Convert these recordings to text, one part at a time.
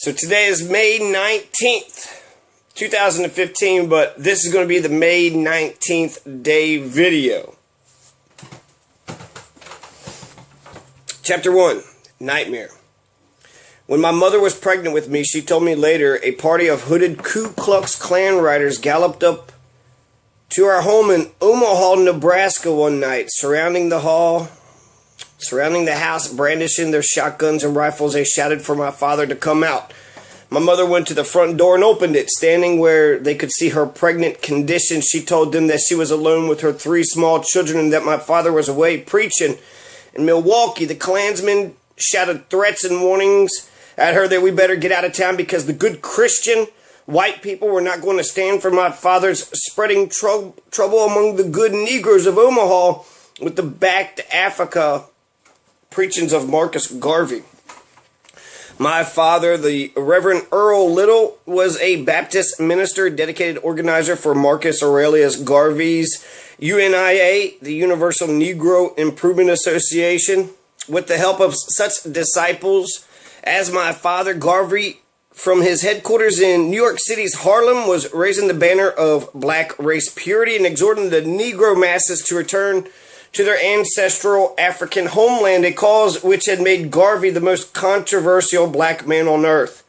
So today is May 19th, 2015, but this is going to be the May 19th day video. Chapter 1, Nightmare. When my mother was pregnant with me, she told me later, a party of hooded Ku Klux Klan riders galloped up to our home in Omaha, Nebraska one night, surrounding the house, brandishing their shotguns and rifles. They shouted for my father to come out. My mother went to the front door and opened it. Standing where they could see her pregnant condition, she told them that she was alone with her 3 small children and that my father was away preaching in Milwaukee. The Klansmen shouted threats and warnings at her that we better get out of town because the good Christian white people were not going to stand for my father's spreading trouble among the good Negroes of Omaha with the Back to Africa preachings of Marcus Garvey. My father, the Reverend Earl Little, was a Baptist minister, dedicated organizer for Marcus Aurelius Garvey's UNIA, the Universal Negro Improvement Association. With the help of such disciples as my father, Garvey, from his headquarters in New York City's Harlem, was raising the banner of black race purity and exhorting the Negro masses to return to their ancestral African homeland, a cause which had made Garvey the most controversial black man on earth.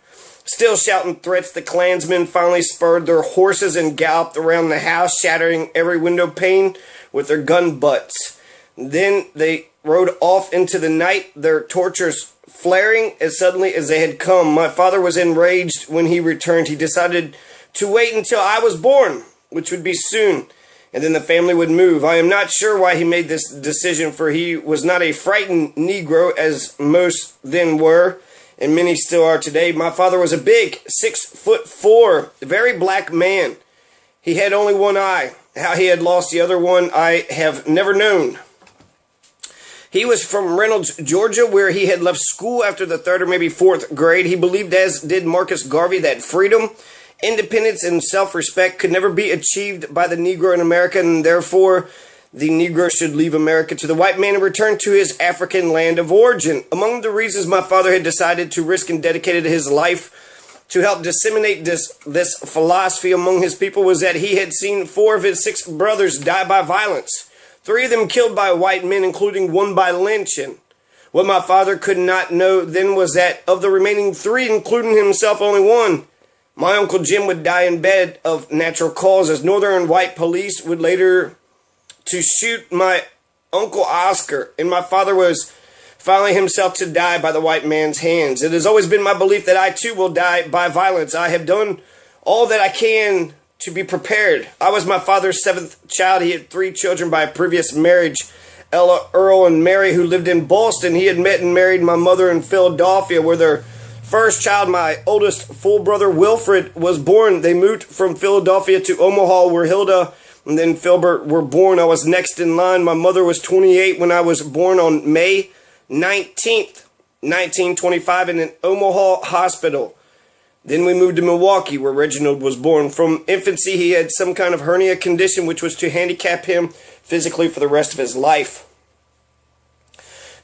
Still shouting threats, the Klansmen finally spurred their horses and galloped around the house, shattering every window pane with their gun butts. Then they rode off into the night, their torches flaring as suddenly as they had come. My father was enraged when he returned. He decided to wait until I was born, which would be soon, and then the family would move. I am not sure why he made this decision, for he was not a frightened Negro, as most then were, and many still are today. My father was a big, 6'4", very black man. He had only one eye. How he had lost the other one, I have never known. He was from Reynolds, Georgia, where he had left school after the 3rd or maybe 4th grade. He believed, as did Marcus Garvey, that freedom, independence, and self-respect could never be achieved by the Negro in America, and therefore the Negro should leave America to the white man and return to his African land of origin. Among the reasons my father had decided to risk and dedicated his life to help disseminate this philosophy among his people was that he had seen 4 of his 6 brothers die by violence, 3 of them killed by white men, including 1 by lynching. What my father could not know then was that of the remaining 3, including himself, only 1, my Uncle Jim, would die in bed of natural causes. Northern white police would later to shoot my Uncle Oscar, and my father was finally himself to die by the white man's hands. It has always been my belief that I too will die by violence. I have done all that I can to be prepared. I was my father's 7th child. He had 3 children by a previous marriage, Ella, Earl, and Mary, who lived in Boston. He had met and married my mother in Philadelphia, where their first child, my oldest full brother Wilfred, was born. They moved from Philadelphia to Omaha, where Hilda and then Filbert were born. I was next in line. My mother was 28 when I was born on May 19th, 1925, in an Omaha hospital. Then we moved to Milwaukee, where Reginald was born. From infancy, he had some kind of hernia condition, which was to handicap him physically for the rest of his life.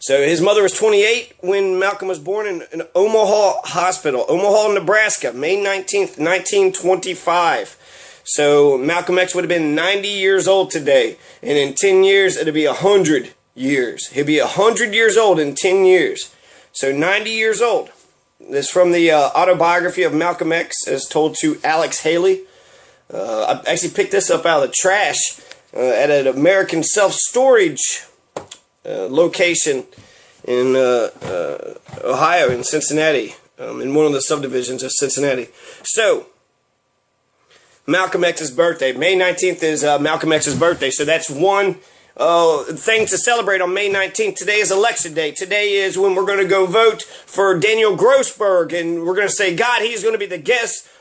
So his mother was 28 when Malcolm was born in an Omaha hospital, Omaha, Nebraska, May 19th, 1925. So Malcolm X would have been 90 years old today. And in 10 years, it'll be 100 years. He'll be 100 years old in 10 years. So 90 years old. This is from the autobiography of Malcolm X, as told to Alex Haley. I actually picked this up out of the trash at an American self-storage location in Ohio, in Cincinnati, in one of the subdivisions of Cincinnati. So, Malcolm X's birthday. May 19th is Malcolm X's birthday, so that's one thing to celebrate on May 19th. Today is election day. Today is when we're going to go vote for Daniel Grossberg, and we're going to say, God, he's going to be the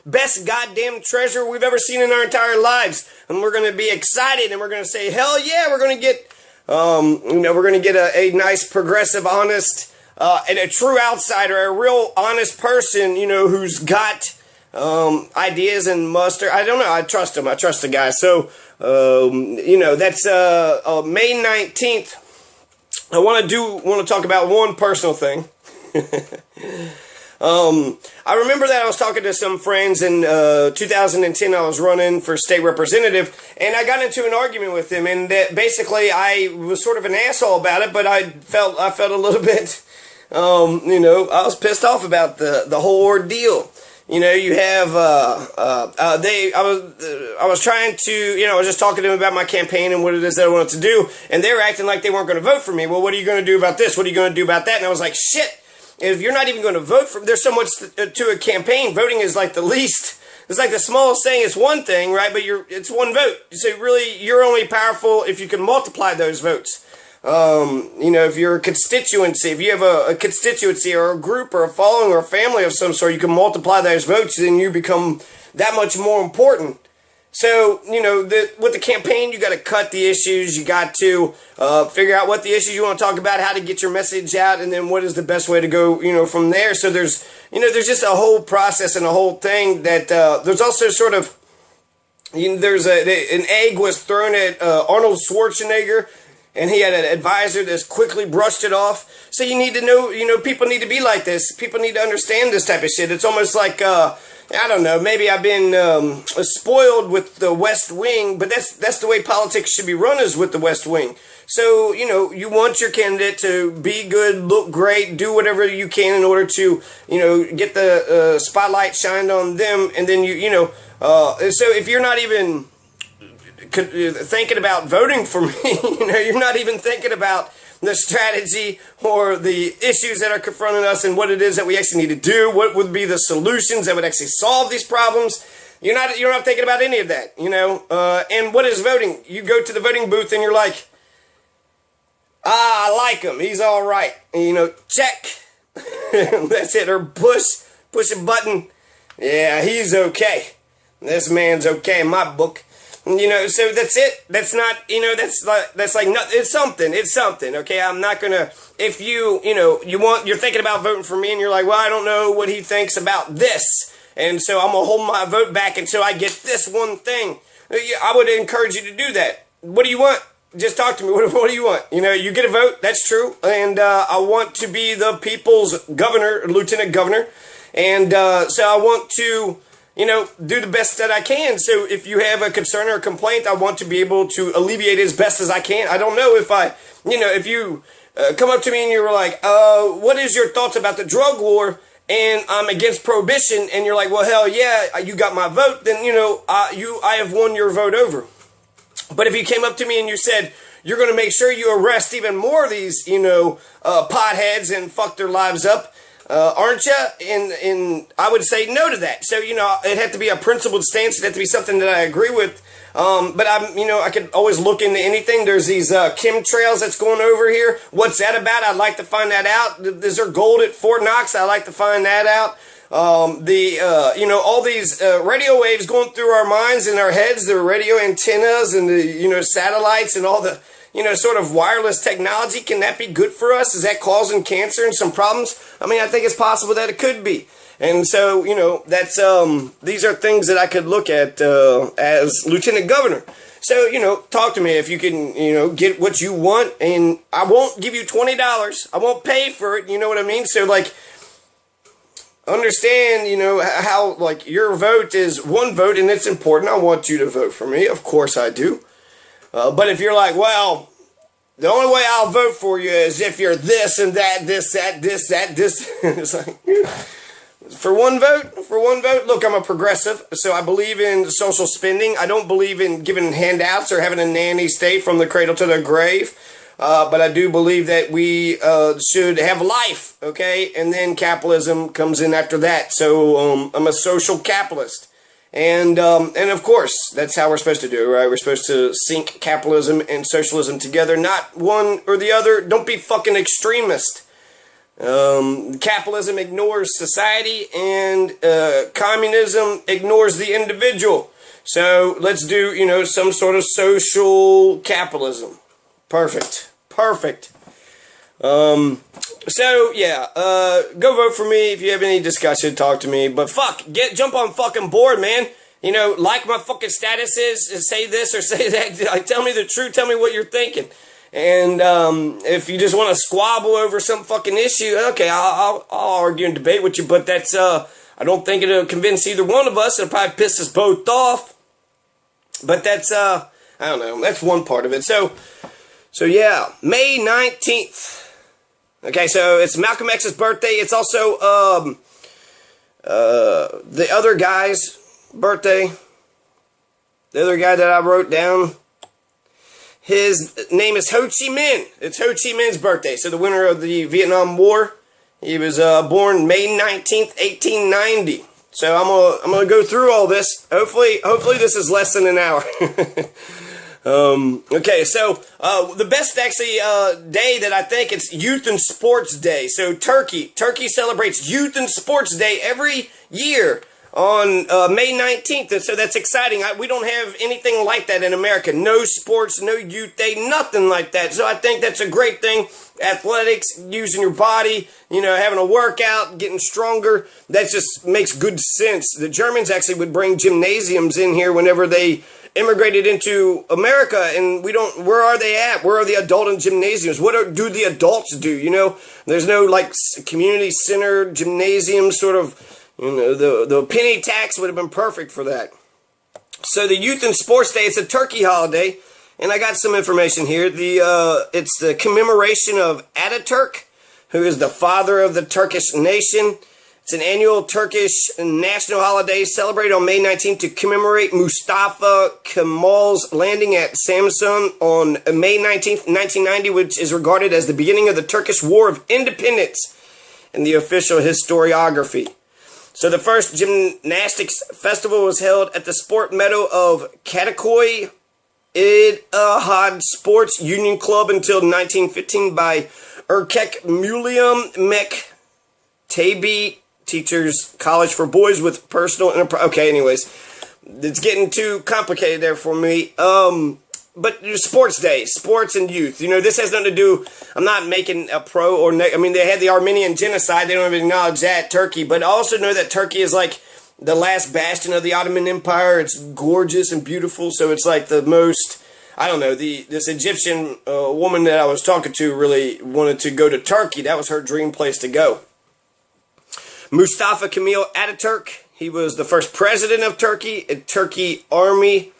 best goddamn treasure we've ever seen in our entire lives. And we're going to be excited, and we're going to say, hell yeah, we're going to get, we're going to get a nice, progressive, honest, and a true outsider, a real honest person, who's got ideas and muster. I don't know. I trust him. I trust the guy. So, that's May 19th. I want to talk about one personal thing. I remember that I was talking to some friends in 2010. I was running for state representative, and I got into an argument with them, and that basically I was sort of an asshole about it, but I felt a little bit, I was pissed off about the whole ordeal. You have, I was trying to, I was just talking to them about my campaign and what it is that I wanted to do, and they were acting like they weren't going to vote for me. Well, what are you going to do about this? What are you going to do about that? And I was like, shit, if you're not even going to vote for, there's so much to a campaign. Voting is like the least, it's like the smallest thing. It's one thing, right? But it's one vote. So really, you're only powerful if you can multiply those votes. If you're a constituency, if you have a constituency or a group or a following or a family of some sort, you can multiply those votes, then you become that much more important. So, with the campaign, you got to cut the issues. You got to figure out what the issues you want to talk about, how to get your message out, and then what is the best way to go, from there. So there's just a whole process and a whole thing that there's also sort of, there's an egg was thrown at Arnold Schwarzenegger, and he had an advisor that's quickly brushed it off. So you need to know, people need to be like this. People need to understand this type of shit. It's almost like, I don't know, maybe I've been spoiled with the West Wing, but that's the way politics should be run, is with the West Wing. So, you want your candidate to be good, look great, do whatever you can in order to, get the spotlight shined on them. And then, so if you're not even thinking about voting for me, you're not even thinking about the strategy or the issues that are confronting us and what it is that we actually need to do, what would be the solutions that would actually solve these problems. You're not thinking about any of that, and what is voting? You go to the voting booth and you're like, I like him, he's all right, check. That's it. Or push a button, yeah, he's okay, this man's okay in my book. So that's it. That's not, that's like, no, it's something, okay? I'm not gonna, if you're thinking about voting for me and you're like, well, I don't know what he thinks about this, and so I'm gonna hold my vote back until I get this one thing. I would encourage you to do that. What do you want? Just talk to me. What do you want? You get a vote, that's true, and I want to be the people's governor, lieutenant governor, and so I want to, do the best that I can. So if you have a concern or a complaint, I want to be able to alleviate it as best as I can. I don't know if you come up to me and you're like, what is your thoughts about the drug war? And I'm against prohibition. And you're like, well, hell yeah, you got my vote. Then, I have won your vote over. But if you came up to me and you said, you're going to make sure you arrest even more of these, potheads and fuck their lives up, aren't you? And I would say no to that. So, it had to be a principled stance. It had to be something that I agree with. But I could always look into anything. There's these chemtrails that's going over here. What's that about? I'd like to find that out. Is there gold at Fort Knox? I'd like to find that out. All these radio waves going through our minds and our heads, the radio antennas and the, satellites and all the, sort of wireless technology. Can that be good for us? Is that causing cancer and some problems? I mean, I think it's possible that it could be. And so, that's, these are things that I could look at, as lieutenant governor. So, talk to me if you can, get what you want, and I won't give you $20. I won't pay for it. You know what I mean? So, understand, how, your vote is one vote and it's important. I want you to vote for me. Of course I do. But if you're like, well, the only way I'll vote for you is if you're this and that, this, that, this, that, this. It's like, for one vote, look, I'm a progressive, so I believe in social spending. I don't believe in giving handouts or having a nanny state from the cradle to the grave. But I do believe that we should have life, okay? And then capitalism comes in after that. So I'm a social capitalist. And of course, that's how we're supposed to do it, right? We're supposed to sync capitalism and socialism together, not one or the other. Don't be fucking extremist. Capitalism ignores society, and communism ignores the individual. So let's do, some sort of social capitalism. Perfect. So yeah, go vote for me if you have any discussion. Talk to me. But jump on fucking board, man. Like my fucking statuses, say this or say that. Tell me the truth. Tell me what you're thinking. And if you just want to squabble over some fucking issue, okay, I'll argue and debate with you, but that's, I don't think it'll convince either one of us. It'll probably piss us both off. But that's, I don't know, that's one part of it. So yeah, May 19th. Okay, so it's Malcolm X's birthday. It's also, the other guy's birthday. The other guy that I wrote down, his name is Ho Chi Minh. It's Ho Chi Minh's birthday. So the winner of the Vietnam War. He was born May 19th, 1890. So I'm gonna go through all this. Hopefully this is less than an hour. Okay, so the best actually day that I think, it's Youth and Sports Day. So Turkey celebrates Youth and Sports Day every year on May 19th, and so that's exciting. We don't have anything like that in America. No sports, no youth day, nothing like that. So I think that's a great thing. Athletics, using your body, you know, having a workout, getting stronger. That just makes good sense. The Germans actually would bring gymnasiums in here whenever they immigrated into America, and we don't, where are they at? Where are the adult gymnasiums? What do the adults do? You know, there's no like community center gymnasium sort of. You know, the penny tax would have been perfect for that. So the Youth and Sports Day, it's a Turkey holiday, and I got some information here. It's the commemoration of Ataturk, who is the father of the Turkish nation. It's an annual Turkish national holiday celebrated on May 19th to commemorate Mustafa Kemal's landing at Samsun on May 19th, 1990, which is regarded as the beginning of the Turkish War of Independence in the official historiography. So the first gymnastics festival was held at the sport meadow of Katakoy İttihat Sports Union Club until 1915 by Erkek Mulium Mektebi Teachers College for Boys with Personal Enterprise. Okay, anyways, it's getting too complicated there for me. But Sports Day, sports and youth. You know, this has nothing to do, I'm not making a pro or I mean, they had the Armenian genocide. They don't even acknowledge that, Turkey. But I also know that Turkey is like the last bastion of the Ottoman Empire. It's gorgeous and beautiful. So it's like the most, I don't know, this Egyptian woman that I was talking to really wanted to go to Turkey. That was her dream place to go. Mustafa Kemal Ataturk, he was the first president of Turkey, a Turkish army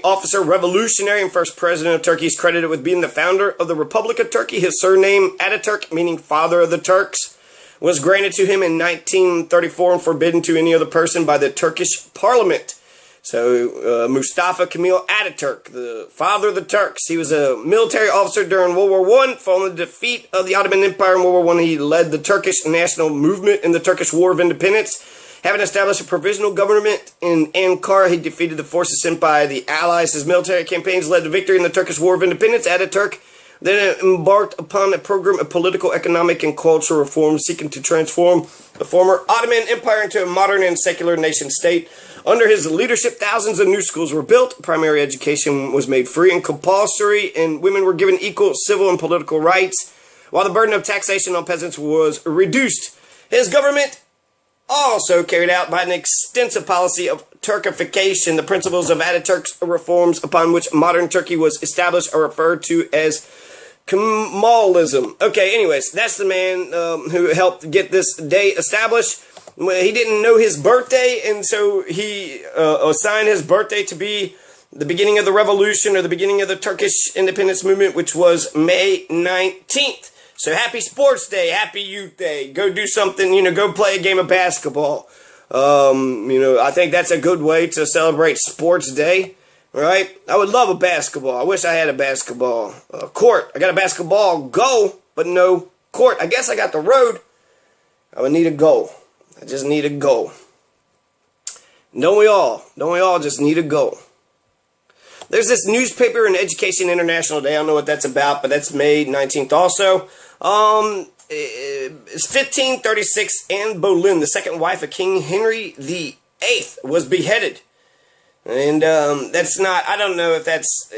officer, revolutionary, and first president of Turkey. He's credited with being the founder of the Republic of Turkey. His surname, Ataturk, meaning father of the Turks, was granted to him in 1934 and forbidden to any other person by the Turkish parliament. So, Mustafa Kemal Ataturk, the father of the Turks. He was a military officer during World War I. Following the defeat of the Ottoman Empire in World War I, he led the Turkish national movement in the Turkish War of Independence. Having established a provisional government in Ankara, he defeated the forces sent by the Allies. His military campaigns led to victory in the Turkish War of Independence. Ataturk then embarked upon a program of political, economic, and cultural reforms seeking to transform the former Ottoman Empire into a modern and secular nation-state. Under his leadership, thousands of new schools were built, primary education was made free and compulsory, and women were given equal civil and political rights, while the burden of taxation on peasants was reduced. His government also carried out by an extensive policy of Turkification. The principles of Ataturk's reforms upon which modern Turkey was established are referred to as Kemalism. Okay, anyways, that's the man who helped get this day established. He didn't know his birthday, and so he assigned his birthday to be the beginning of the revolution, or the beginning of the Turkish independence movement, which was May 19th. So happy Sports Day, happy Youth Day. Go do something, you know, go play a game of basketball. You know, I think that's a good way to celebrate Sports Day, right? I would love a basketball. I wish I had a basketball court. I got a basketball goal, but no court. I guess I got the road. I would need a goal. I just need a goal. Don't we all? Don't we all just need a goal? There's this Newspaper and Education International Day. I don't know what that's about, but that's May 19th also. It's 1536, Anne Boleyn, the second wife of King Henry VIII, was beheaded. And that's not, I don't know if that's,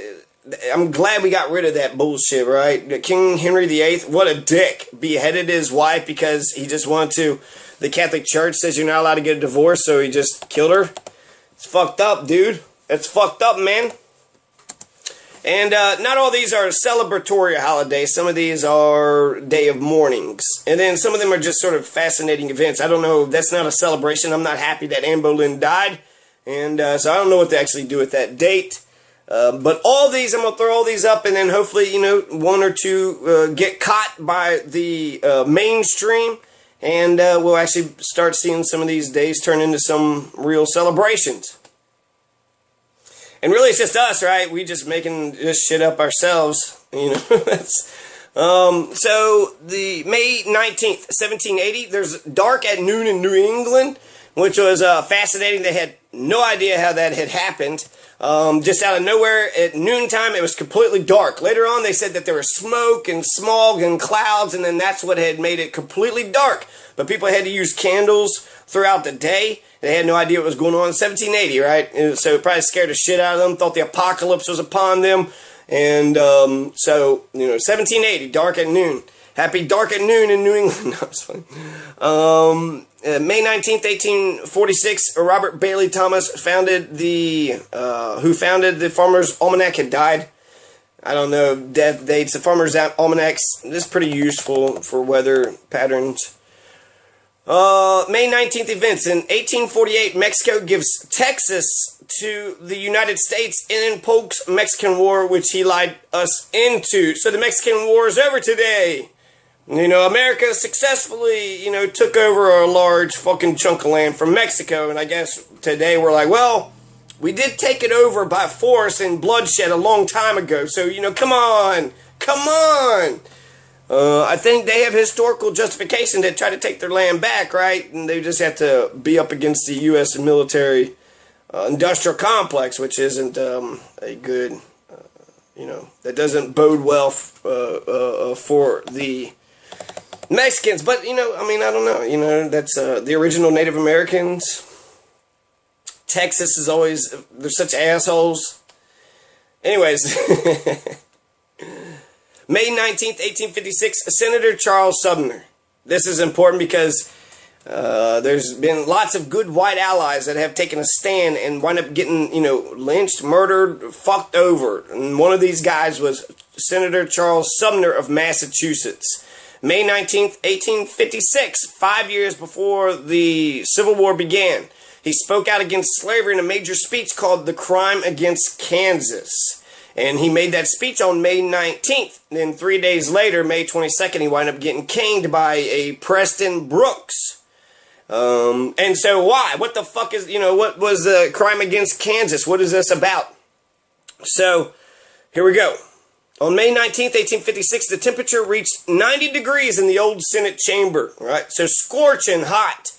I'm glad we got rid of that bullshit, right? King Henry VIII, what a dick, beheaded his wife because he just wanted to. The Catholic Church says you're not allowed to get a divorce, so he just killed her. It's fucked up, dude. It's fucked up, man. And not all these are celebratory holidays. Some of these are day of mournings. And then some of them are just sort of fascinating events. I don't know. That's not a celebration. I'm not happy that Anne Boleyn died. And so I don't know what to actually do with that date. But all these, I'm going to throw all these up, and then hopefully, one or two get caught by the mainstream. And we'll actually start seeing some of these days turn into some real celebrations. And really, it's just us, right? We just making this shit up ourselves, So, the May 19th, 1780, there's dark at noon in New England, which was fascinating. They had no idea how that had happened. Just out of nowhere, at noontime, it was completely dark. Later on, they said that there was smoke and smog and clouds, and then that's what had made it completely dark. But people had to use candles throughout the day. They had no idea what was going on in 1780, right? And so it probably scared the shit out of them, thought the apocalypse was upon them. And so, 1780, dark at noon. Happy dark at noon in New England. No, it's funny. May 19th, 1846, Robert Bailey Thomas who founded the Farmer's Almanac had died. I don't know death dates. The Farmer's Almanac's this is pretty useful for weather patterns. May 19th events. In 1848, Mexico gives Texas to the United States in Polk's Mexican War, which he lied us into. So the Mexican War is over today. America successfully, took over a large fucking chunk of land from Mexico. And I guess today we're like, well, we did take it over by force and bloodshed a long time ago. So, come on. Come on. I think they have historical justification to try to take their land back, right? And they just have to be up against the U.S. military industrial complex, which isn't a good, that doesn't bode well for the Mexicans. But, I don't know. That's the original Native Americans. Texas is always, they're such assholes. Anyways. May 19th, 1856, Senator Charles Sumner. This is important because there's been lots of good white allies that have taken a stand and wind up getting, lynched, murdered, fucked over. And one of these guys was Senator Charles Sumner of Massachusetts. May 19th, 1856, 5 years before the Civil War began. He spoke out against slavery in a major speech called The Crime Against Kansas. And he made that speech on May 19th. Then 3 days later, May 22nd, he wound up getting caned by a Preston Brooks. And so why? What the fuck is, what was the Crime Against Kansas? What is this about? So, here we go. On May 19th, 1856, the temperature reached 90 degrees in the old Senate chamber, right? So scorching hot.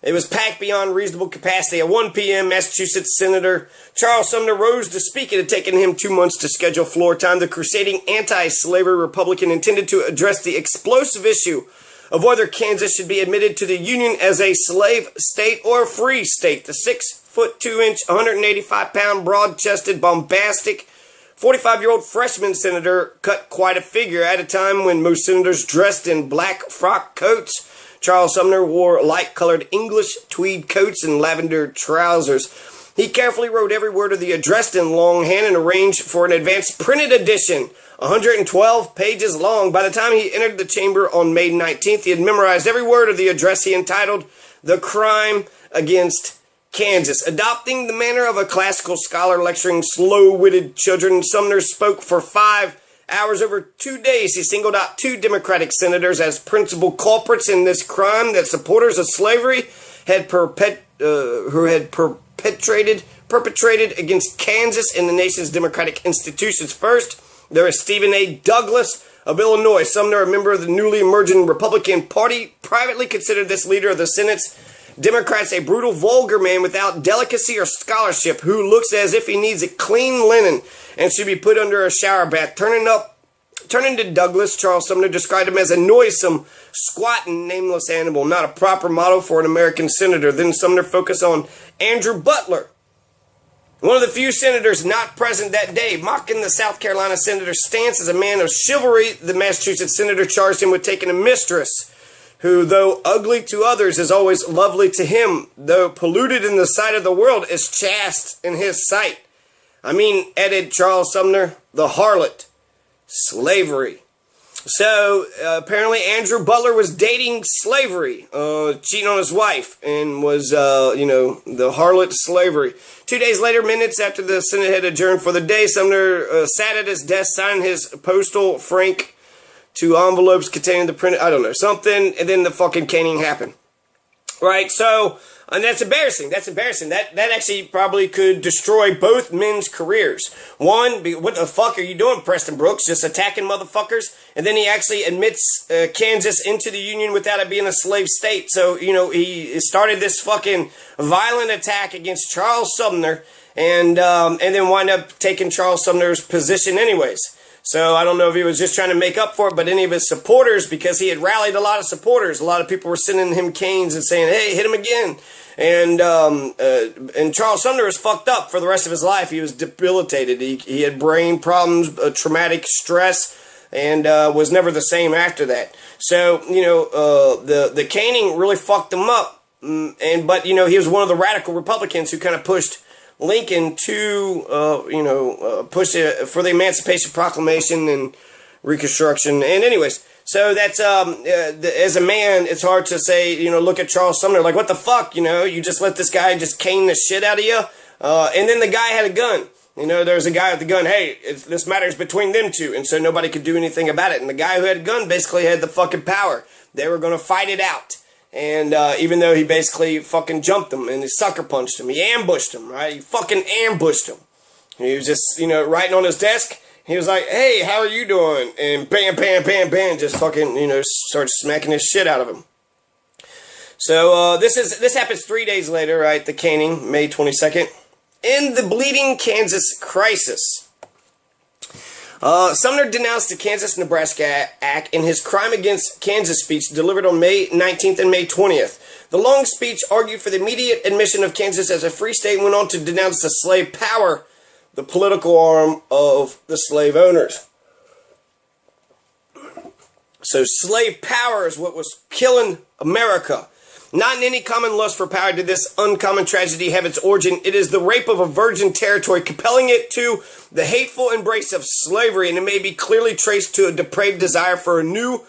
It was packed beyond reasonable capacity. At 1 p.m., Massachusetts Senator Charles Sumner rose to speak. It had taken him 2 months to schedule floor time. The crusading anti-slavery Republican intended to address the explosive issue of whether Kansas should be admitted to the Union as a slave state or a free state. The 6'2", 185-pound, broad-chested, bombastic 45-year-old freshman senator cut quite a figure at a time when most senators dressed in black frock coats. Charles Sumner wore light-colored English tweed coats and lavender trousers. He carefully wrote every word of the address in longhand and arranged for an advanced printed edition, 112 pages long. By the time he entered the chamber on May 19th, he had memorized every word of the address he entitled The Crime Against Kansas. Adopting the manner of a classical scholar lecturing slow-witted children, Sumner spoke for 5 hours. Over 2 days, he singled out 2 Democratic senators as principal culprits in this crime that supporters of slavery had perpetrated against Kansas and the nation's democratic institutions. First, there is Stephen A. Douglas of Illinois. Sumner, a member of the newly emerging Republican Party, privately considered this leader of the Senate's Democrats a brutal, vulgar man without delicacy or scholarship who looks as if he needs a clean linen and should be put under a shower bath. Turning to Douglas, Charles Sumner described him as a noisome, squatting, nameless animal, not a proper model for an American senator. Then Sumner focused on Andrew Butler, one of the few senators not present that day. Mocking the South Carolina senator's stance as a man of chivalry, the Massachusetts senator charged him with taking a mistress who, though ugly to others, is always lovely to him. Though polluted in the sight of the world, is chaste in his sight. I mean, added Charles Sumner, the harlot. Slavery. So, apparently Andrew Butler was dating slavery, cheating on his wife, and was, the harlot slavery. 2 days later, minutes after the Senate had adjourned for the day, Sumner sat at his desk, signing his postal frank to envelopes containing the printed, I don't know, something, and then the fucking caning happened. Right, so, and that's embarrassing. That's embarrassing. That actually probably could destroy both men's careers. One, what the fuck are you doing, Preston Brooks? Just attacking motherfuckers? And then he actually admits Kansas into the Union without it being a slave state. So, he started this fucking violent attack against Charles Sumner and then wind up taking Charles Sumner's position anyways. So I don't know if he was just trying to make up for it, but any of his supporters, because he had rallied a lot of supporters, a lot of people were sending him canes and saying, hey, hit him again. And Charles Sumner was fucked up for the rest of his life. He was debilitated. He had brain problems, traumatic stress, and was never the same after that. So, the caning really fucked him up. But he was one of the radical Republicans who kind of pushed Lincoln to, push for the Emancipation Proclamation and Reconstruction. And anyways, so that's, as a man, it's hard to say, look at Charles Sumner, like, what the fuck, you just let this guy just cane the shit out of you. And then the guy had a gun. There's a guy with the gun, hey, this matters between them two. And so nobody could do anything about it. And the guy who had a gun basically had the fucking power. They were going to fight it out. And even though he basically fucking jumped him and he sucker punched him, he ambushed him, right? He fucking ambushed him. He was just, writing on his desk. He was like, hey, how are you doing? And bam, bam, bam, bam, just fucking, started smacking his shit out of him. So this happens 3 days later, right? The caning, May 22nd. In the Bleeding Kansas crisis. Sumner denounced the Kansas-Nebraska Act in his Crime Against Kansas speech delivered on May 19th and May 20th. The long speech argued for the immediate admission of Kansas as a free state and went on to denounce the slave power, the political arm of the slave owners. So slave power is what was killing America. Not in any common lust for power did this uncommon tragedy have its origin. It is the rape of a virgin territory, compelling it to the hateful embrace of slavery, and it may be clearly traced to a depraved desire for a new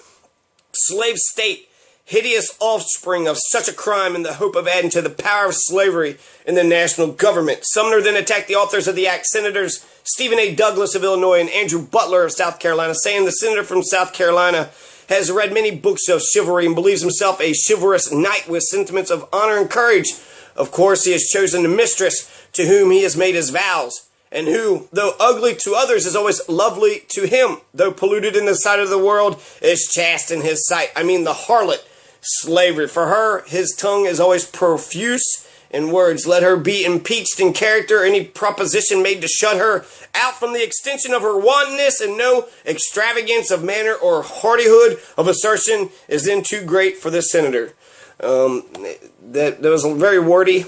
slave state, hideous offspring of such a crime in the hope of adding to the power of slavery in the national government. Sumner then attacked the authors of the act, Senators Stephen A. Douglas of Illinois and Andrew Butler of South Carolina, saying the senator from South Carolina has read many books of chivalry and believes himself a chivalrous knight with sentiments of honor and courage. Of course, he has chosen a mistress to whom he has made his vows, and who, though ugly to others, is always lovely to him, though polluted in the sight of the world, is chaste in his sight. I mean, the harlot, slavery. For her, his tongue is always profuse in words. Let her be impeached in character. Any proposition made to shut her out from the extension of her wantonness, and no extravagance of manner or hardihood of assertion is then too great for this senator. That was very wordy.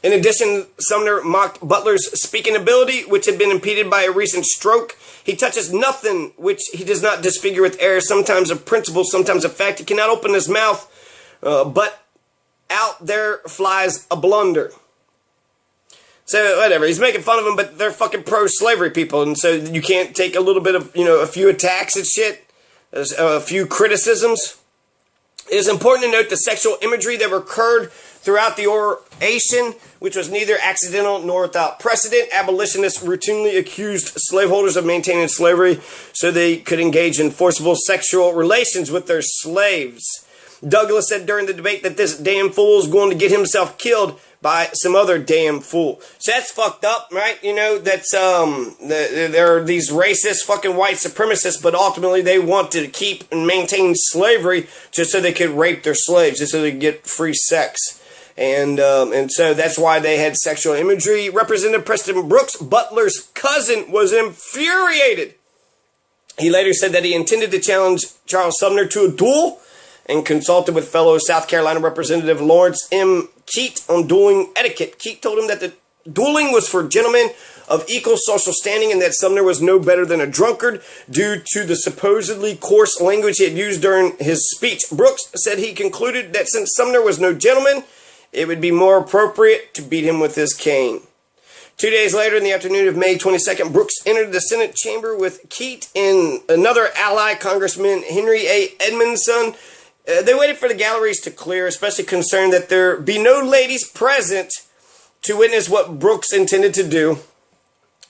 In addition, Sumner mocked Butler's speaking ability, which had been impeded by a recent stroke. He touches nothing which he does not disfigure with error, sometimes of principle, sometimes of fact. He cannot open his mouth, but out there flies a blunder. So, whatever, he's making fun of them, but they're fucking pro-slavery people, and so you can't take a little bit of, a few attacks and shit, a few criticisms. It is important to note the sexual imagery that recurred throughout the oration, which was neither accidental nor without precedent. Abolitionists routinely accused slaveholders of maintaining slavery so they could engage in forcible sexual relations with their slaves. Douglas said during the debate that this damn fool is going to get himself killed by some other damn fool. So that's fucked up, right? That's, there are these racist fucking white supremacists, but ultimately they want to keep and maintain slavery just so they could rape their slaves, just so they could get free sex. And so that's why they had sexual imagery. Representative Preston Brooks, Butler's cousin, was infuriated. He later said that he intended to challenge Charles Sumner to a duel and consulted with fellow South Carolina Representative Lawrence M. Keat on dueling etiquette. Keat told him that the dueling was for gentlemen of equal social standing and that Sumner was no better than a drunkard due to the supposedly coarse language he had used during his speech. Brooks said he concluded that since Sumner was no gentleman, it would be more appropriate to beat him with his cane. 2 days later, in the afternoon of May 22nd, Brooks entered the Senate chamber with Keitt and another ally, Congressman Henry A. Edmondson. They waited for the galleries to clear, especially concerned that there be no ladies present to witness what Brooks intended to do.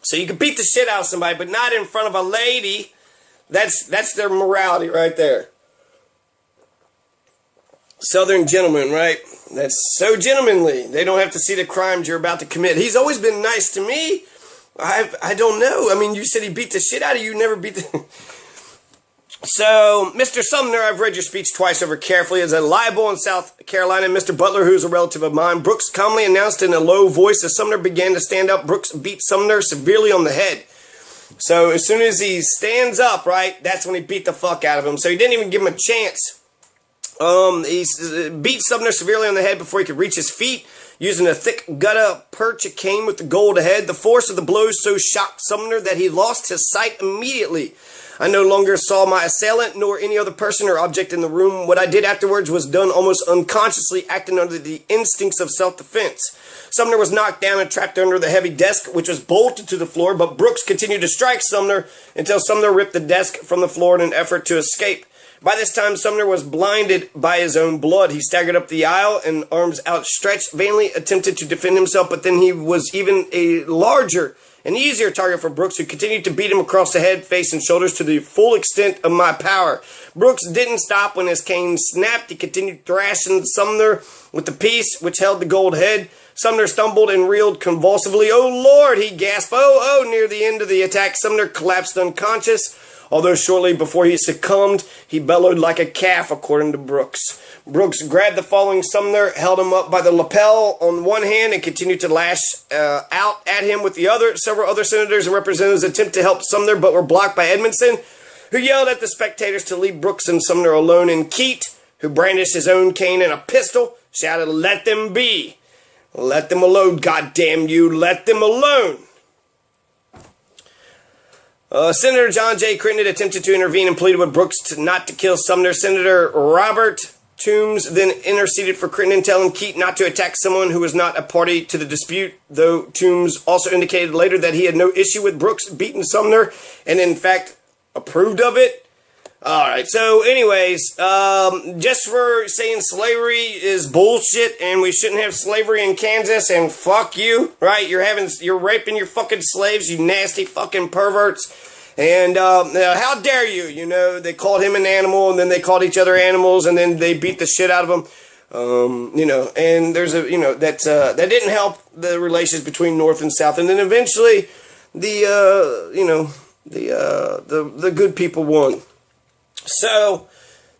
So you can beat the shit out of somebody, but not in front of a lady. That's their morality right there. Southern gentlemen, right? That's so gentlemanly. They don't have to see the crimes you're about to commit. He's always been nice to me. I don't know. I mean, you said he beat the shit out of you. Never beat the... So, Mr. Sumner, I've read your speech twice over carefully as a libel in South Carolina. Mr. Butler, who is a relative of mine, Brooks calmly announced in a low voice as Sumner began to stand up. Brooks beat Sumner severely on the head. So, as soon as he stands up, right, that's when he beat the fuck out of him. So, he didn't even give him a chance. He beat Sumner severely on the head before he could reach his feet. Using a thick gutta percha cane with the gold head, the force of the blows so shocked Sumner that he lost his sight immediately. I no longer saw my assailant nor any other person or object in the room. What I did afterwards was done almost unconsciously, acting under the instincts of self-defense. Sumner was knocked down and trapped under the heavy desk, which was bolted to the floor, but Brooks continued to strike Sumner until Sumner ripped the desk from the floor in an effort to escape. By this time, Sumner was blinded by his own blood. He staggered up the aisle and, arms outstretched, vainly attempted to defend himself, but then he was even a larger and easier target for Brooks, who continued to beat him across the head, face, and shoulders to the full extent of my power. Brooks didn't stop when his cane snapped. He continued thrashing Sumner with the piece which held the gold head. Sumner stumbled and reeled convulsively. "Oh, Lord," he gasped. Oh, near the end of the attack, Sumner collapsed unconscious. Although shortly before he succumbed, he bellowed like a calf, according to Brooks. Brooks grabbed the falling Sumner, held him up by the lapel on one hand, and continued to lash out at him with the other. Several other senators and representatives attempted to help Sumner, but were blocked by Edmondson, who yelled at the spectators to leave Brooks and Sumner alone. And Keitt, who brandished his own cane and a pistol, shouted, "Let them be. Let them alone, goddamn you. Let them alone." Senator John J. Crittenden attempted to intervene and pleaded with Brooks not to kill Sumner. Senator Robert Toombs then interceded for Crittenden, telling Keitt not to attack someone who was not a party to the dispute, though Toombs also indicated later that he had no issue with Brooks beating Sumner and, in fact, approved of it. Alright, so anyways, just for saying slavery is bullshit and we shouldn't have slavery in Kansas, and fuck you, right? You're raping your fucking slaves, you nasty fucking perverts. And how dare you? You know, they called him an animal, and then they called each other animals, and then they beat the shit out of him. You know, and there's a, you know, that didn't help the relations between North and South. And then eventually the good people won. So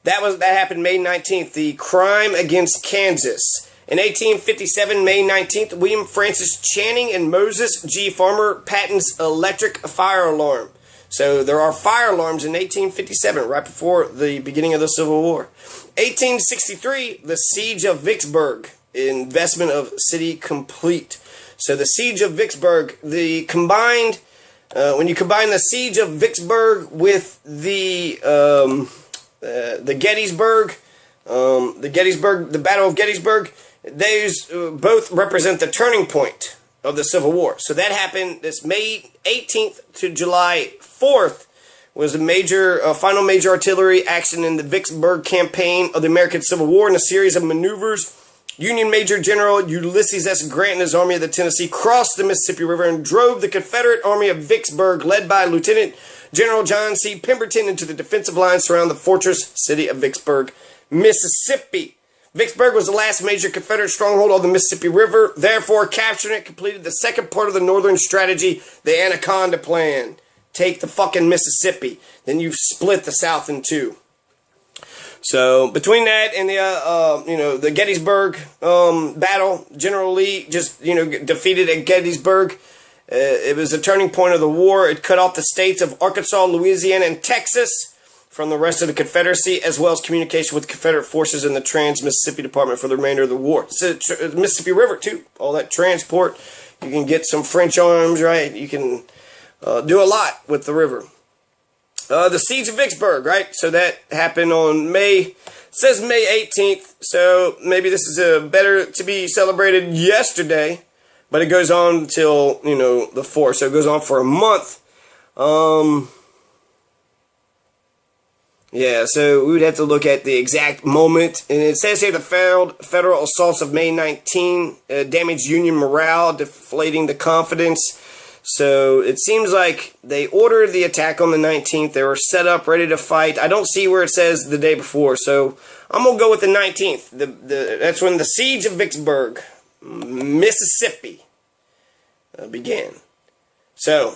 that happened May 19th. The crime against Kansas. In 1857, May 19th, William Francis Channing and Moses G. Farmer patents electric fire alarm. So there are fire alarms in 1857, right before the beginning of the Civil War. 1863, the Siege of Vicksburg. Investment of city complete. So the Siege of Vicksburg, when you combine the Siege of Vicksburg with the Gettysburg, the Battle of Gettysburg, those both represent the turning point of the Civil War. So that happened this May 18th to July 4th was a final major artillery action in the Vicksburg campaign of the American Civil War. In a series of maneuvers, Union Major General Ulysses S. Grant and his Army of the Tennessee crossed the Mississippi River and drove the Confederate Army of Vicksburg, led by Lieutenant General John C. Pemberton, into the defensive lines surrounding the fortress city of Vicksburg, Mississippi. Vicksburg was the last major Confederate stronghold on the Mississippi River. Therefore, capturing it completed the second part of the Northern strategy, the Anaconda Plan. Take the fucking Mississippi. Then you split the South in two. So between that and the Gettysburg battle, General Lee just defeated at Gettysburg. It was a turning point of the war. It cut off the states of Arkansas, Louisiana, and Texas from the rest of the Confederacy, as well as communication with Confederate forces in the Trans-Mississippi Department for the remainder of the war. So, Mississippi River, too. All that transport. You can get some French arms, right? You can do a lot with the river. The Siege of Vicksburg, right? So that happened on May 18th. So maybe this is better to be celebrated yesterday But it goes on till, you know, the 4th. So it goes on for a month. Yeah, so we would have to look at the exact moment. And it says here the federal assaults of May 19 damaged Union morale, deflating the confidence. So it seems like they ordered the attack on the 19th. They were set up, ready to fight. I don't see where it says the day before. So I'm going to go with the 19th. That's when the siege of Vicksburg, Mississippi, began. So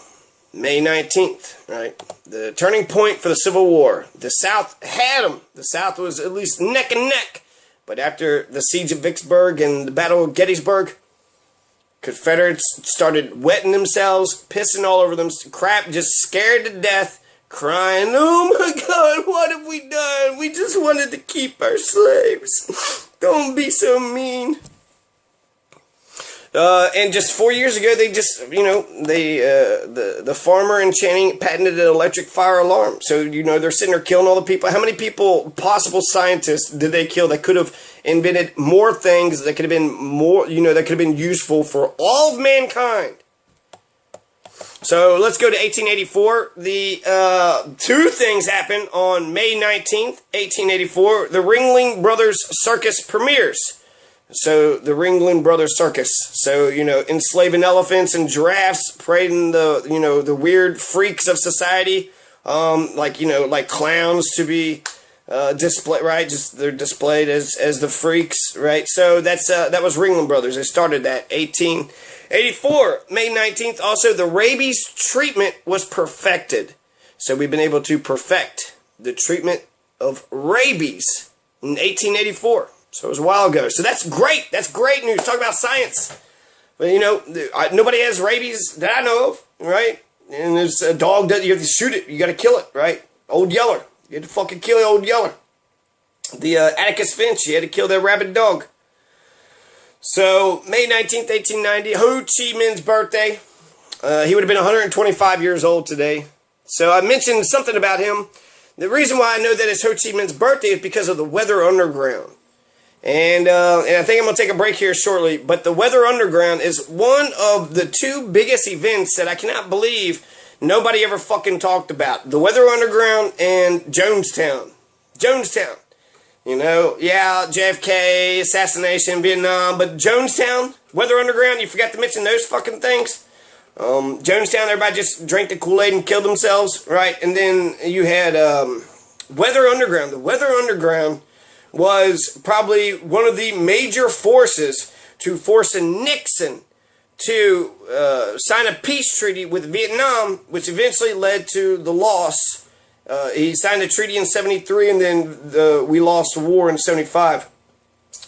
May 19th, right? The turning point for the Civil War. The South had them. The South was at least neck and neck. But after the siege of Vicksburg and the Battle of Gettysburg, Confederates started wetting themselves, pissing all over them, crap, just scared to death, crying, "Oh my God, what have we done? We just wanted to keep our slaves. Don't be so mean." And just 4 years ago, they just, you know, the farmer in Channing patented an electric fire alarm. So, you know, they're sitting there killing all the people. How many people, possible scientists, did they kill that could have invented more things that could have been more, you know, that could have been useful for all of mankind? So let's go to 1884. The two things happened on May 19th, 1884. The Ringling Brothers Circus premieres. So the Ringling Brothers Circus. So, you know, enslaving elephants and giraffes, parading the, you know, the weird freaks of society, like, you know, like clowns to be displayed, right? Just they're displayed as the freaks, right? So that's that was Ringling Brothers. They started that 1884, May 19th. Also, the rabies treatment was perfected. So we've been able to perfect the treatment of rabies in 1884. So it was a while ago. So that's great. That's great news. Talk about science. But, you know, nobody has rabies that I know of, right? And there's a dog that you have to shoot it. You got to kill it, right? Old Yeller. You had to fucking kill Old Yeller. The Atticus Finch. You had to kill that rabid dog. So, May 19th, 1890, Ho Chi Minh's birthday. He would have been 125 years old today. So I mentioned something about him. The reason why I know that it's Ho Chi Minh's birthday is because of the Weather Underground. And I think I'm going to take a break here shortly. But the Weather Underground is one of the two biggest events that I cannot believe nobody ever fucking talked about. The Weather Underground and Jonestown. Jonestown. You know, yeah, JFK, assassination, Vietnam. But Jonestown, Weather Underground, you forgot to mention those fucking things. Jonestown, everybody just drank the Kool-Aid and killed themselves, right? And then you had Weather Underground. The Weather Underground was probably one of the major forces to force Nixon to sign a peace treaty with Vietnam, which eventually led to the loss. He signed a treaty in 73, and then we lost the war in 75.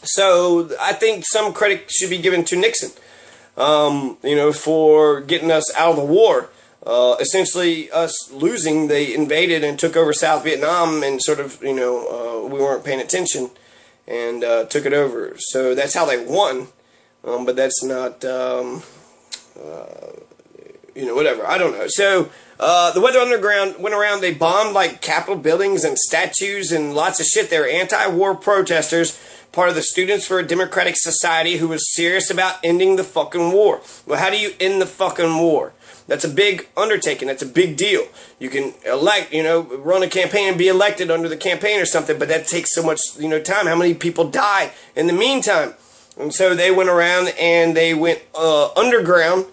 So I think some credit should be given to Nixon, you know, for getting us out of the war. Essentially, us losing, they invaded and took over South Vietnam, and sort of, you know, we weren't paying attention and took it over. So that's how they won. But that's not, you know, whatever. I don't know. So the Weather Underground went around. They bombed like Capitol buildings and statues and lots of shit. They were anti-war protesters, part of the Students for a Democratic Society, who was serious about ending the fucking war. Well, how do you end the fucking war? That's a big undertaking. That's a big deal. You can elect, you know, run a campaign and be elected under the campaign or something, but that takes so much, you know, time. How many people die in the meantime? And so they went around and they went underground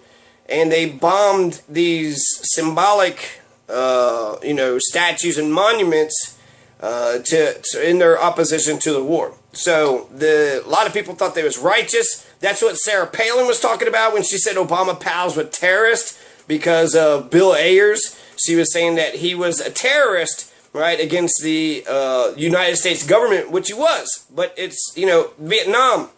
and they bombed these symbolic, you know, statues and monuments in their opposition to the war. So a lot of people thought they was righteous. That's what Sarah Palin was talking about when she said Obama pals with terrorists. Because of Bill Ayers, she was saying that he was a terrorist, right, against the United States government, which he was. But it's, you know, Vietnam.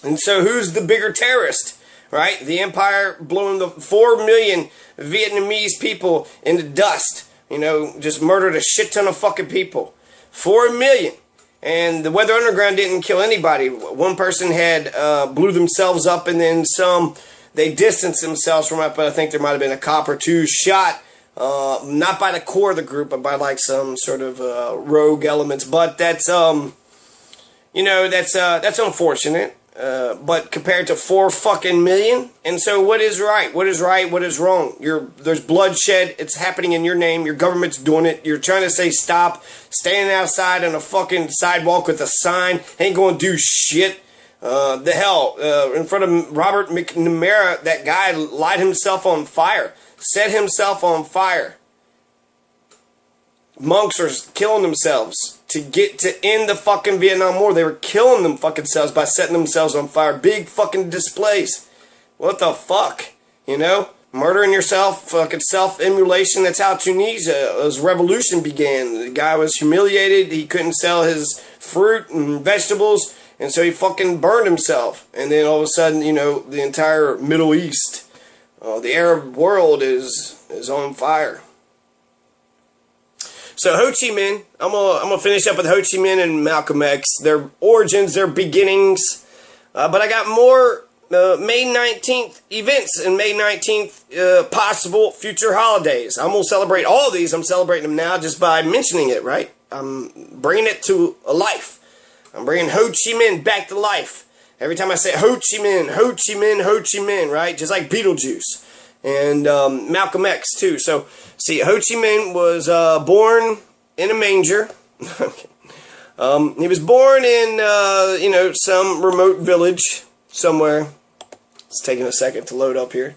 And so who's the bigger terrorist, right? The empire blowing the 4 million Vietnamese people into dust. You know, just murdered a shit ton of fucking people. 4 million. And the Weather Underground didn't kill anybody. One person had blew themselves up, and then some... They distanced themselves from it, but I think there might have been a cop or two shot, not by the core of the group, but by like some sort of rogue elements. But that's, you know, that's unfortunate. but compared to 4 fucking million. And so what is right? What is right? What is wrong? There's bloodshed. It's happening in your name. Your government's doing it. You're trying to say stop. Standing outside on a fucking sidewalk with a sign. Ain't gonna do shit. The hell, in front of Robert McNamara, that guy light himself on fire. Set himself on fire. Monks are killing themselves to get to end the fucking Vietnam War. They were killing them fucking selves by setting themselves on fire. Big fucking displays. What the fuck? You know? Murdering yourself, fucking self-immolation. That's how Tunisia's revolution began. The guy was humiliated. He couldn't sell his fruit and vegetables. And so he fucking burned himself. And then all of a sudden, you know, the entire Middle East, the Arab world is on fire. So Ho Chi Minh, I'm gonna finish up with Ho Chi Minh and Malcolm X, their origins, their beginnings. But I got more May 19th events and May 19th possible future holidays. I'm gonna celebrate all of these. I'm celebrating them now just by mentioning it, right? I'm bringing it to life. I'm bringing Ho Chi Minh back to life. Every time I say Ho Chi Minh, Ho Chi Minh, Ho Chi Minh, right? Just like Beetlejuice. And Malcolm X, too. So, see, Ho Chi Minh was born in a manger. He was born in, you know, some remote village somewhere. It's taking a second to load up here.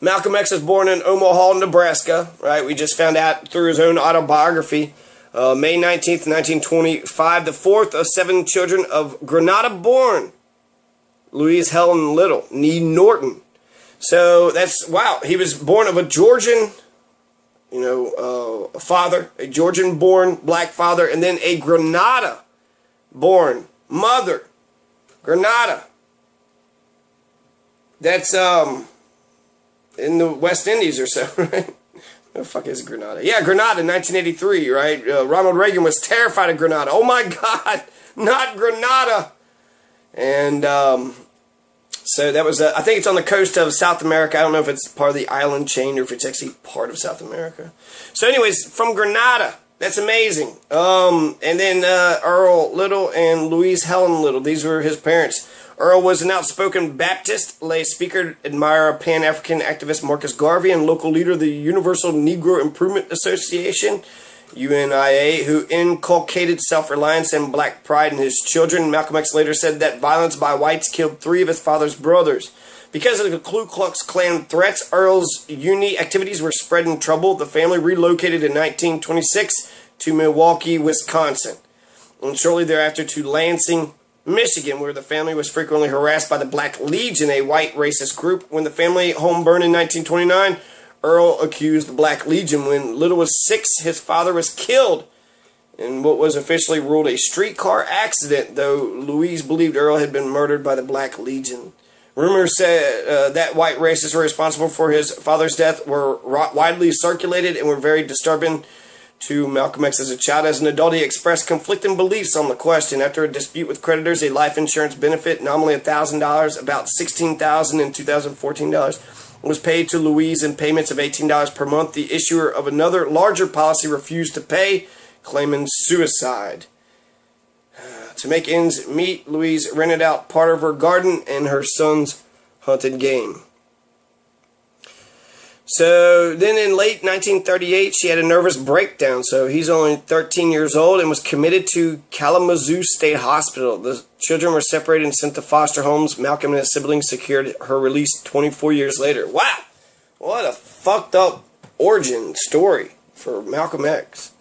Malcolm X was born in Omaha, Nebraska, right? We just found out through his own autobiography. May 19th, 1925, the fourth of 7 children of Grenada-born Louise Helen Little, nee Norton. So that's, wow, he was born of a Georgian, you know, father, a Georgian-born black father, and then a Grenada-born mother. Grenada. That's, in the West Indies or so, right? Who the fuck is Grenada? Yeah, Grenada, 1983, right? Ronald Reagan was terrified of Grenada. Oh my God, not Grenada. And, so that was, I think it's on the coast of South America. I don't know if it's part of the island chain or if it's actually part of South America. So anyways, from Grenada. That's amazing. And then Earl Little and Louise Helen Little. These were his parents. Earl was an outspoken Baptist, lay speaker, admirer of Pan-African activist Marcus Garvey, and local leader of the Universal Negro Improvement Association, UNIA, who inculcated self-reliance and black pride in his children. Malcolm X later said that violence by whites killed 3 of his father's brothers. Because of the Ku Klux Klan threats, Earl's uni activities were spreading trouble. The family relocated in 1926 to Milwaukee, Wisconsin, and shortly thereafter to Lansing, Michigan, where the family was frequently harassed by the Black Legion, a white racist group. When the family home burned in 1929, Earl accused the Black Legion. When Little was 6, his father was killed in what was officially ruled a streetcar accident, though Louise believed Earl had been murdered by the Black Legion. Rumors said that white racists were responsible for his father's death were widely circulated and were very disturbing to Malcolm X as a child. As an adult, he expressed conflicting beliefs on the question. After a dispute with creditors, a life insurance benefit, nominally $1,000, about $16,000 in 2014 dollars, was paid to Louise in payments of $18 per month. The issuer of another larger policy refused to pay, claiming suicide. To make ends meet, Louise rented out part of her garden and her son's hunted game. So then in late 1938, she had a nervous breakdown. So he's only 13 years old and was committed to Kalamazoo State Hospital. The children were separated and sent to foster homes. Malcolm and his siblings secured her release 24 years later. Wow! What a fucked up origin story for Malcolm X.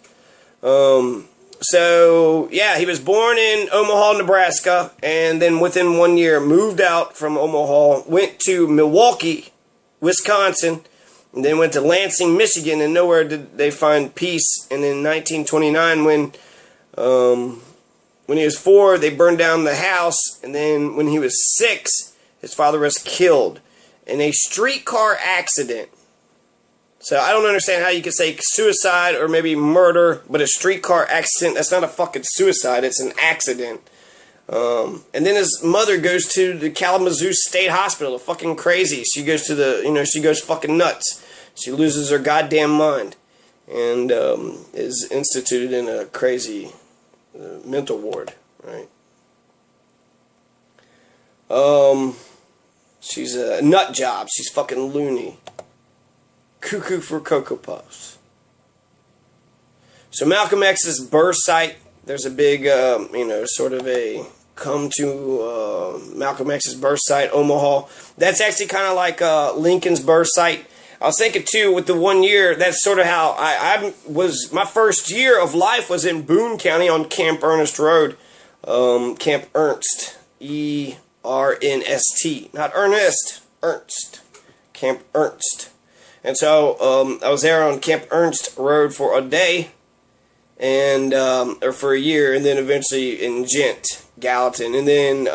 So, yeah, he was born in Omaha, Nebraska, and then within 1 year moved out from Omaha, went to Milwaukee, Wisconsin, and then went to Lansing, Michigan, and nowhere did they find peace. And in 1929, when he was 4, they burned down the house, and then when he was 6, his father was killed in a streetcar accident. So I don't understand how you could say suicide or maybe murder, but a streetcar accident, that's not a fucking suicide, it's an accident. And then his mother goes to the Kalamazoo State Hospital, fucking crazy. She goes to the, she goes fucking nuts. She loses her goddamn mind and is instituted in a crazy mental ward, right? She's a nut job. She's fucking loony. Cuckoo for Cocoa Puffs. So Malcolm X's birth site, there's a big, sort of a come to Malcolm X's birth site, Omaha. That's actually kind of like Lincoln's birth site. I was thinking too, with the 1 year, that's sort of how I was. My first year of life was in Boone County on Camp Ernest Road. Camp Ernst, E-R-N-S-T, not Ernest, Ernst, Camp Ernst. And so I was there on Camp Ernst Road for a day, and or for a year, and then eventually in Gent, Gallatin, and then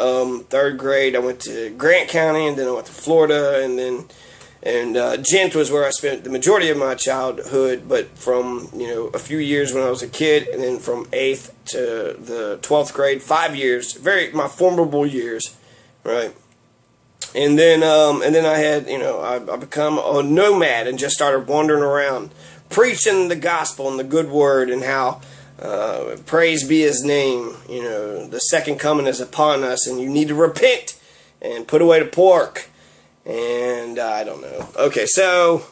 third grade I went to Grant County, and then I went to Florida, and Gent was where I spent the majority of my childhood, but from, a few years when I was a kid, and then from 8th to the 12th grade, 5 years, my formidable years, right? And then I had, I become a nomad and just started wandering around, preaching the gospel and the good word, and how, praise be his name, the second coming is upon us, and you need to repent and put away the pork. And I don't know. Okay, so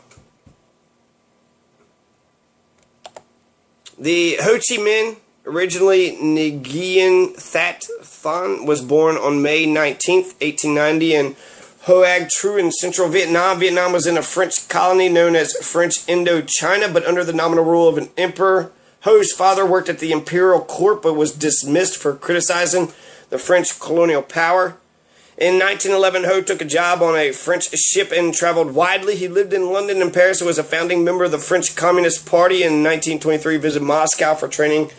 the Ho Chi Minh, originally Nguyen That Thanh, was born on May 19th, 1890 in Hoag True in central Vietnam. Vietnam was in a French colony known as French Indochina, but under the nominal rule of an emperor. Ho's father worked at the imperial court, but was dismissed for criticizing the French colonial power. In 1911, Ho took a job on a French ship and traveled widely. He lived in London and Paris and was a founding member of the French Communist Party. In 1923, visited Moscow for training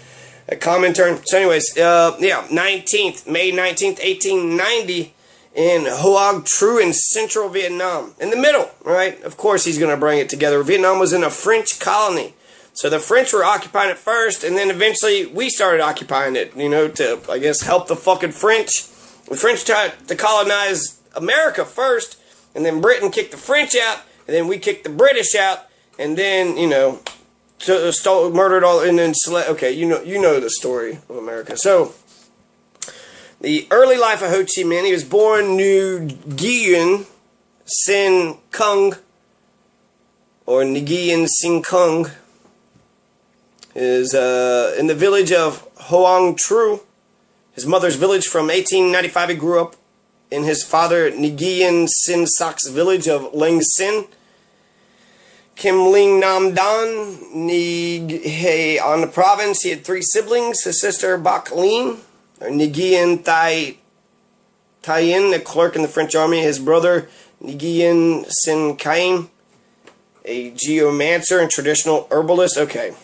at Comintern. So anyways, May 19th, 1890, in Hoag True in central Vietnam. In the middle, right? Of course he's going to bring it together. Vietnam was in a French colony. So the French were occupying it first, and then eventually we started occupying it, to, I guess, help the fucking French. The French tried to colonize America first, and then Britain kicked the French out, and then we kicked the British out, and then, murdered all, and then, okay, you know the story of America. So, the early life of Ho Chi Minh, he was born Nguyen Sin Kung, or Nguyen Sin Kung, is in the village of Hoang Tru, his mother's village. From 1895, he grew up in his father Nguyen Sin Soc's village of Lang Sin. Kim Ling Nam Dan, Nighe on the province. He had 3 siblings. His sister Bak Lin, Nguyen Thaien, a clerk in the French army. His brother Nguyen Sin Kaim, a geomancer and traditional herbalist. Okay.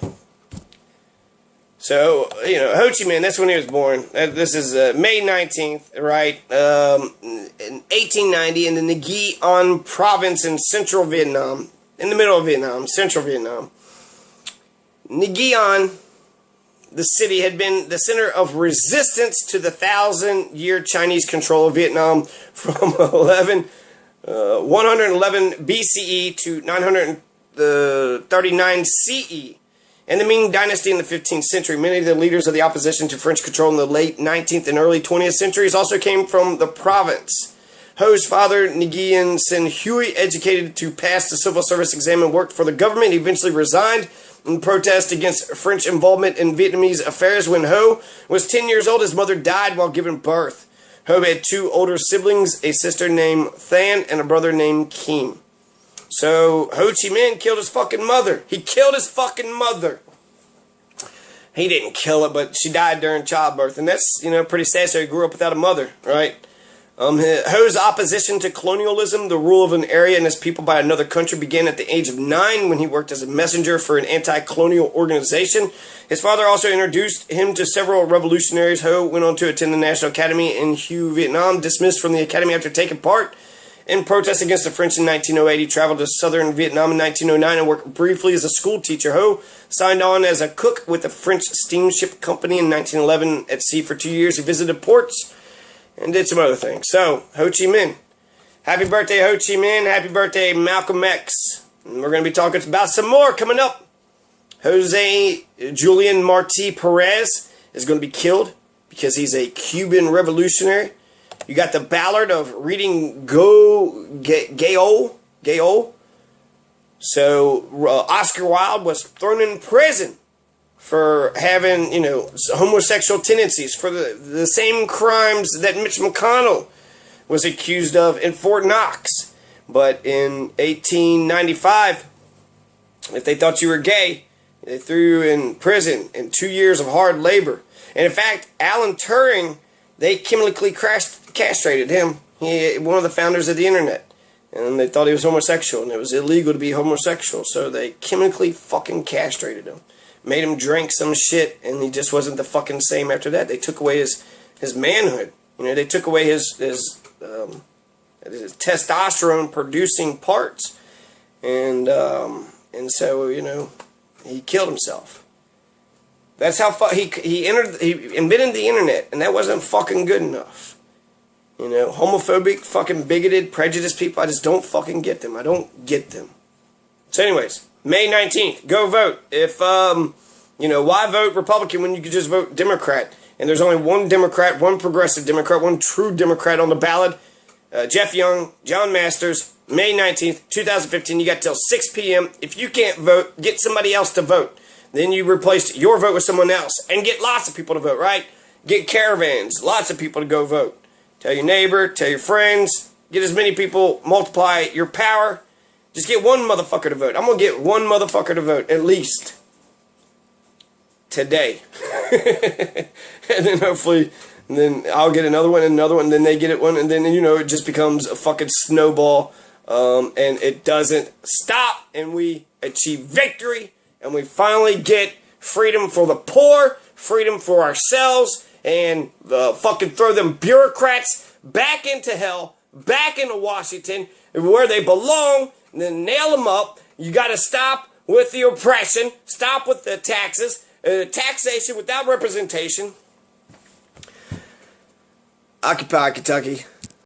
So, Ho Chi Minh, that's when he was born. This is May 19th, right? In 1890, in the Nguyen An province in central Vietnam. In the middle of Vietnam, central Vietnam. Nguyen An, the city, had been the center of resistance to the 1,000-year Chinese control of Vietnam from 111 BCE to 939 CE. In the Ming Dynasty in the 15th century, many of the leaders of the opposition to French control in the late 19th and early 20th centuries also came from the province. Ho's father, Nguyen Sin Huy, educated to pass the civil service exam and worked for the government. He eventually resigned in protest against French involvement in Vietnamese affairs. When Ho was 10 years old, his mother died while giving birth. Ho had 2 older siblings, a sister named Than and a brother named Kim. So, Ho Chi Minh killed his fucking mother. He killed his fucking mother. He didn't kill her, but she died during childbirth. And that's, pretty sad. So he grew up without a mother, right? Ho's opposition to colonialism, the rule of an area and its people by another country, began at the age of 9 when he worked as a messenger for an anti-colonial organization. His father also introduced him to several revolutionaries. Ho went on to attend the National Academy in Hue, Vietnam, dismissed from the academy after taking part in protest against the French in 1908. He traveled to southern Vietnam in 1909 and worked briefly as a school teacher. Ho signed on as a cook with the French steamship company in 1911 at sea for 2 years. He visited ports and did some other things. So, Ho Chi Minh. Happy birthday, Ho Chi Minh. Happy birthday, Malcolm X. And we're going to be talking about some more coming up. Jose Julian Martí Perez is going to be killed because he's a Cuban revolutionary. You got the ballad of reading Gayol. So Oscar Wilde was thrown in prison for having, homosexual tendencies, for the same crimes that Mitch McConnell was accused of in Fort Knox. But in 1895, if they thought you were gay, they threw you in prison in 2 years of hard labor. And in fact, Alan Turing, they chemically castrated him. He, one of the founders of the internet. And they thought he was homosexual, and it was illegal to be homosexual. So they chemically fucking castrated him. Made him drink some shit, and he just wasn't the fucking same after that. They took away his manhood. They took away his testosterone producing parts. And so, he killed himself. That's how he invented the internet, and that wasn't fucking good enough. Homophobic, fucking bigoted, prejudiced people, I just don't fucking get them. I don't get them. So anyways, May 19th, go vote. If, why vote Republican when you could just vote Democrat? And there's only one Democrat, one progressive Democrat, one true Democrat on the ballot. Jeff Young, John Masters, May 19th, 2015. You got till 6 p.m. If you can't vote, get somebody else to vote. Then you replace your vote with someone else. And get lots of people to vote, right? Get caravans, lots of people to go vote. Tell your neighbor, tell your friends. Get as many people, multiply your power. Just get one motherfucker to vote. I'm going to get one motherfucker to vote, at least. Today. And then hopefully, and then I'll get another one, and then they get it one, and then, it just becomes a fucking snowball. And it doesn't stop, and we achieve victory, and we finally get freedom for the poor, freedom for ourselves, and fucking throw them bureaucrats back into hell, back into Washington, where they belong, and then nail them up. You got to stop with the oppression, stop with the taxes, taxation without representation. Occupy Kentucky.